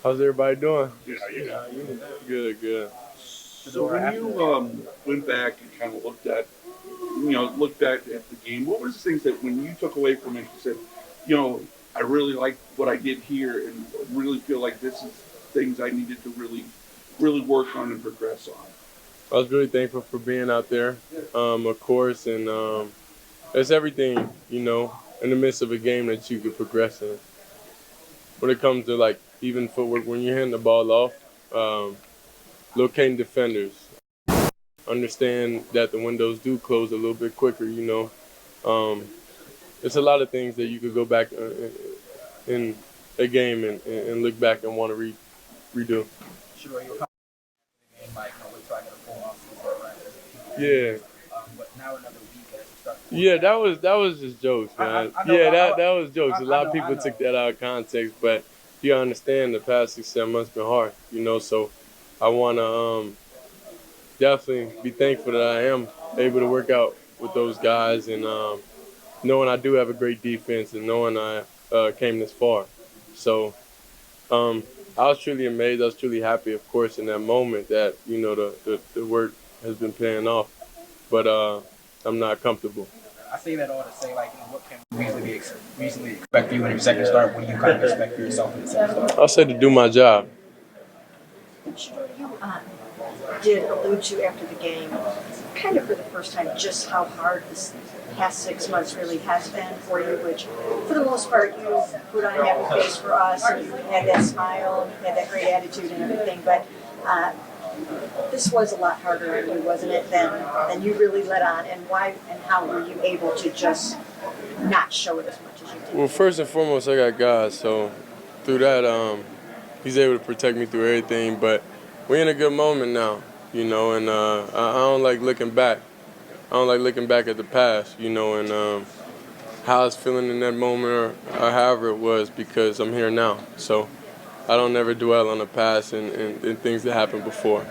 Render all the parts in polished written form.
How's everybody doing? Good, how you doing? Good, good. So when you went back and kind of looked at the game, what was the things that when you took away from it, you said, I really like what I did here, and really feel like this is things I needed to really work on and progress on. I was really thankful for being out there, of course, and it's everything, in the midst of a game that you could progress in. When it comes to like even footwork, when you're hitting the ball off, locating defenders, understand that the windows do close a little bit quicker, It's a lot of things that you could go back in a game and look back and want to redo. Shedeur, you were coming to the game, Mike, we're trying to pull off season, right? Yeah. But now another week as you start. Yeah, that was just jokes, man. That was jokes. A lot of people took that out of context, but you understand the past 6 7 months been hard, So I wanna definitely be thankful that I am able to work out with those guys and knowing I do have a great defense and knowing I came this far. So I was truly amazed. I was truly happy, of course, in that moment that the work has been paying off, but I'm not comfortable. I say that all to say, like, what can we reasonably expect you in your second start? What do you kind of expect for yourself in the second start? I'll say to do my job. You did allude to after the game, kind of for the first time, just how hard this past 6 months really has been for you, which for the most part you put on a happy face for us and you had that smile and you had that great attitude and everything, but this was a lot harder on you, wasn't it, than you really let on, and why and how were you able to just not show it as much as you did? Well, first and foremost, I got God, so through that, He's able to protect me through everything. But we're in a good moment now, and I don't like looking back. I don't like looking back at the past, and how I was feeling in that moment or however it was, because I'm here now. So I don't never dwell on the past and things that happened before.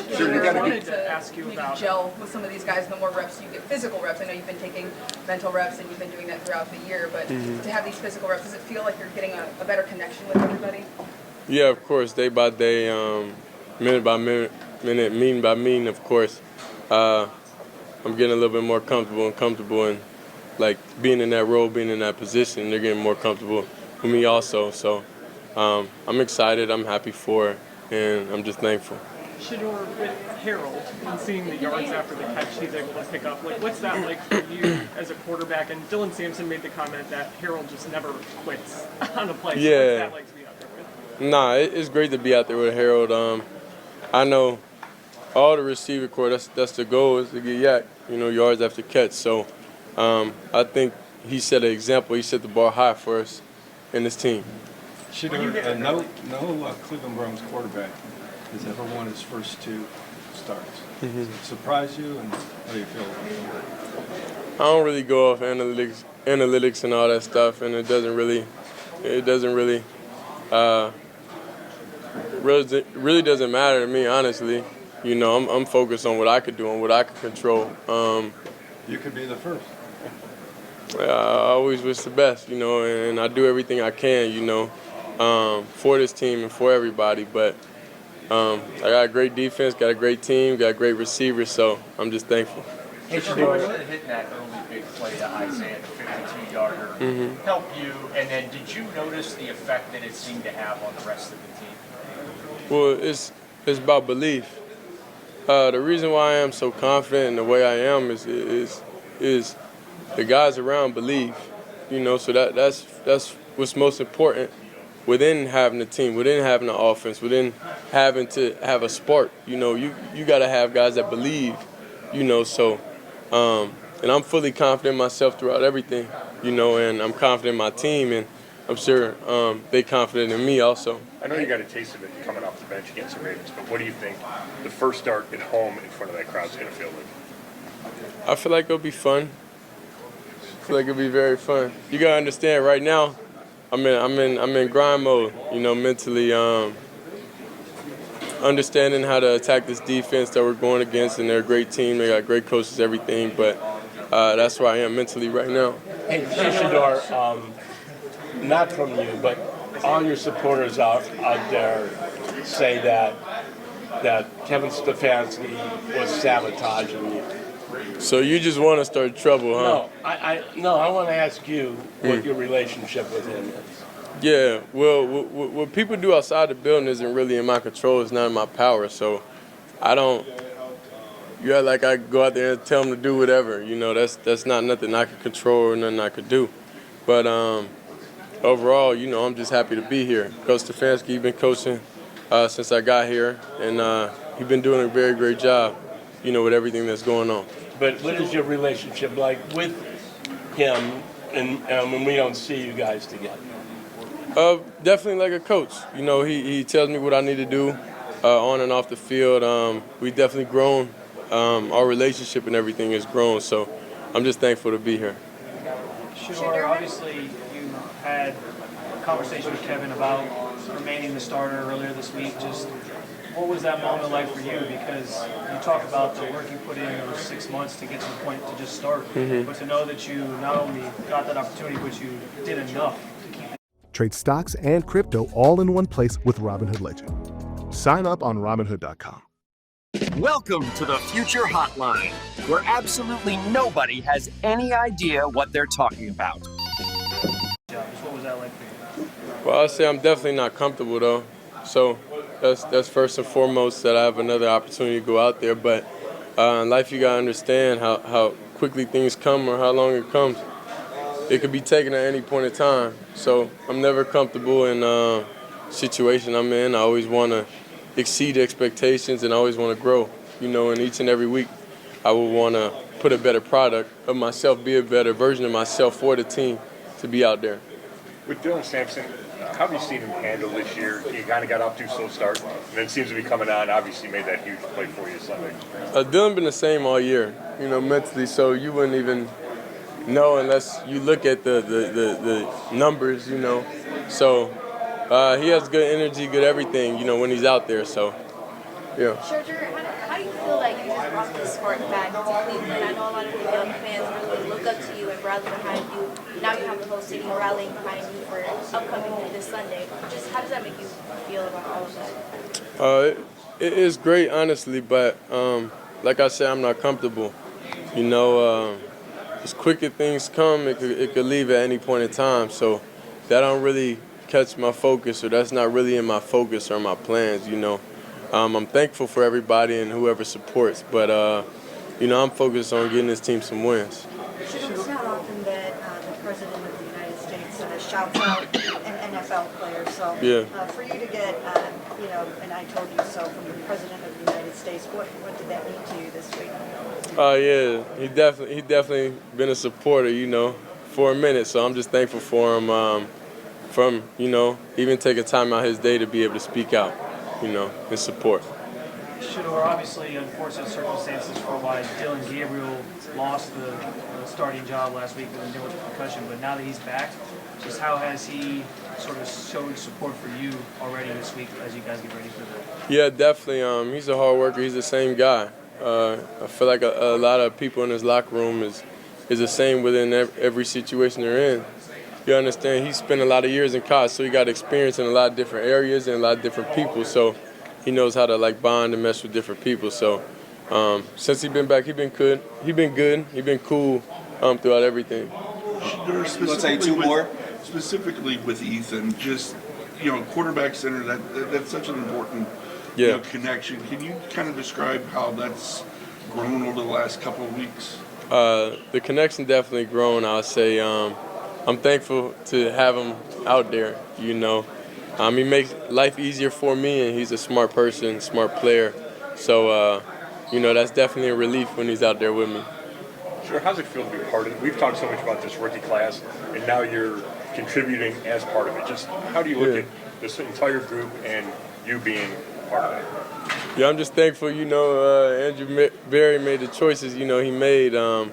I wanted to ask you maybe about gel with some of these guys. The more reps you get, physical reps. I know you've been taking mental reps and you've been doing that throughout the year. But to have these physical reps, does it feel like you're getting a better connection with everybody? Yeah, of course, day by day, minute by minute, meeting by meeting. Of course, I'm getting a little bit more comfortable, and like being in that role, being in that position. They're getting more comfortable with me also. So I'm excited. I'm happy for it, and I'm just thankful. Shedeur, with Harold and seeing the yards after the catch he's able to pick up, like what's that like for you as a quarterback? And Dylan Sampson made the comment that Harold just never quits on a play. So Yeah. what's that like to be out there with? Nah, it's great to be out there with Harold. I know all the receiver core. That's the goal, is to get yards after catch. So I think he set an example. He set the bar high for us in this team. Shedeur, no Cleveland Browns quarterback has ever won his first two starts. Does it surprise you, and how do you feel about it? I don't really go off analytics and all that stuff, and it doesn't really really doesn't matter to me, honestly. I'm focused on what I could do and what I could control. You could be the first. I always wish the best, and I do everything I can, for this team and for everybody. But I got a great defense, got a great team, got great receivers, so I'm just thankful. Hey, Shedeur, hitting that early big play to Isaiah, the 52-yarder, help you? And then did you notice the effect that it seemed to have on the rest of the team? Well, it's about belief. The reason why I am so confident in the way I am is the guys around believe. So that's what's most important within having a team, within having an offense, within having to have a spark. You got to have guys that believe. So and I'm fully confident in myself throughout everything. And I'm confident in my team, and I'm sure they confident in me also. I know you got a taste of it coming off the bench against the Ravens, but what do you think the first start at home in front of that crowd is going to feel like? I feel like it'll be fun. I feel like it'll be very fun. You gotta understand, right now, I'm in grind mode. Mentally, understanding how to attack this defense that we're going against, and they're a great team. They got great coaches, everything. But that's where I am mentally right now. Hey, Shedeur, not from you, but all your supporters out there say that Kevin Stefanski was sabotaging you. So you just want to start trouble, huh? No, I want to ask you what your relationship with him is. Yeah, well, what people do outside the building isn't really in my control. It's not in my power. So I don't. Yeah, like I go out there and tell them to do whatever. You know, that's not nothing I could control or nothing I could do. But overall, you know, I'm just happy to be here. Coach Stefanski, he's been coaching since I got here, and he's been doing a very great job. You know, with everything that's going on. But what is your relationship like with him, and when we don't see you guys together? Definitely like a coach. You know, he tells me what I need to do on and off the field. We definitely grown. Our relationship and everything has grown, so I'm just thankful to be here. Shedeur, obviously you had a conversation with Kevin about remaining the starter earlier this week. Just what was that moment like for you? Because you talk about the work you put in those 6 months to get to the point to just start, but to know that you not only got that opportunity, but you did enough to keep it. Trade stocks and crypto all in one place with Robinhood Legend. Sign up on Robinhood.com. Welcome to the Future Hotline, where absolutely nobody has any idea what they're talking about. What was that like for you? Well, I'll say I'm definitely not comfortable though. So that's first and foremost that I have another opportunity to go out there. But in life, you gotta understand how quickly things come or how long it comes. It could be taken at any point in time. So I'm never comfortable in a situation I'm in. I always want to exceed expectations and I always want to grow. You know, and each and every week, I would want to put a better product of myself, be a better version of myself for the team to be out there. With Dylan Sampson, how have you seen him handle this year? He kind of got off to a slow start, and then seems to be coming on. Obviously, made that huge play for you Sunday. Dylan been the same all year, you know, mentally. So you wouldn't even know unless you look at the numbers, you know. So he has good energy, good everything, you know, when he's out there. So yeah. Shedeur, how do you feel like you just brought this sport back to Cleveland? I know a lot of the young fans really look up to you and rally behind you. Now you have the whole city rallying behind you for upcoming this Sunday. Just how does that make you feel about all of that? It is great, honestly, but like I said, I'm not comfortable. You know, as quick as things come, it could leave at any point in time. So that don't really catch my focus, or that's not really in my focus or my plans, you know. I'm thankful for everybody and whoever supports, but, you know, I'm focused on getting this team some wins. It's not often that the President of the United States shouts out an NFL player. So for you to get, you know, and I told you so from the President of the United States, what did that mean to you this week? Yeah, he definitely been a supporter, you know, for a minute. So I'm just thankful for him from, you know, even taking time out his day to be able to speak out, you know, and support. Shedeur, obviously, unfortunate circumstances for why Dylan Gabriel lost the starting job last week dealing with concussion, but now that he's back, just how has he sort of showed support for you already this week as you guys get ready for that? Yeah, definitely. He's a hard worker. He's the same guy. I feel like a lot of people in his locker room is the same within every situation they're in. You understand, he spent a lot of years in college, so he got experience in a lot of different areas and a lot of different people. So he knows how to like bond and mesh with different people. So since he's been back, he's been good. He's been cool throughout everything. Specifically with Ethan, just, you know, quarterback center, that's such an important you know, connection. Can you kind of describe how that's grown over the last couple of weeks? The connection definitely grown. I'll say I'm thankful to have him out there, you know. He makes life easier for me, and he's a smart person, smart player. So, you know, that's definitely a relief when he's out there with me. Sure, how's it feel to be part of it? We've talked so much about this rookie class, and now you're contributing as part of it. Just how do you look at this entire group and you being part of it? Yeah, I'm just thankful, you know, Andrew Berry made the choices, you know, he made, and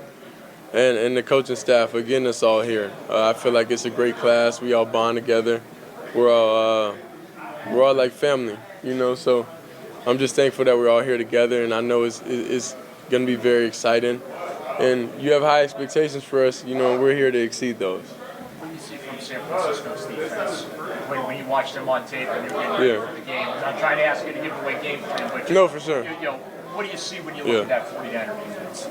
the coaching staff for getting us all here. I feel like it's a great class. We all bond together. We're all like family, you know, so I'm just thankful that we're all here together, and I know it's going to be very exciting. And you have high expectations for us, you know, and we're here to exceed those. What do you see from San Francisco's defense? When you you watched them on tape and you're getting ready for the game. I'm not trying to ask you to give away game plan, but No, for sure. You know, what do you see when you look at that 49er defense?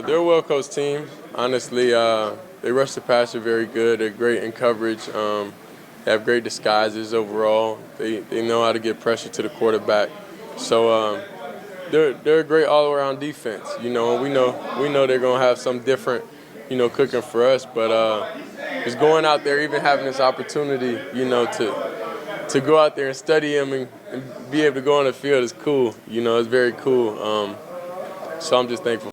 They're a well-coached team. Honestly, they rush the passer very good. They're great in coverage. They have great disguises overall. They know how to get pressure to the quarterback. So they're a great all-around defense. You know, and we know they're gonna have some different, you know, cooking for us. But just going out there, even having this opportunity, you know, to go out there and study them and be able to go on the field is cool. You know, it's very cool. So I'm just thankful.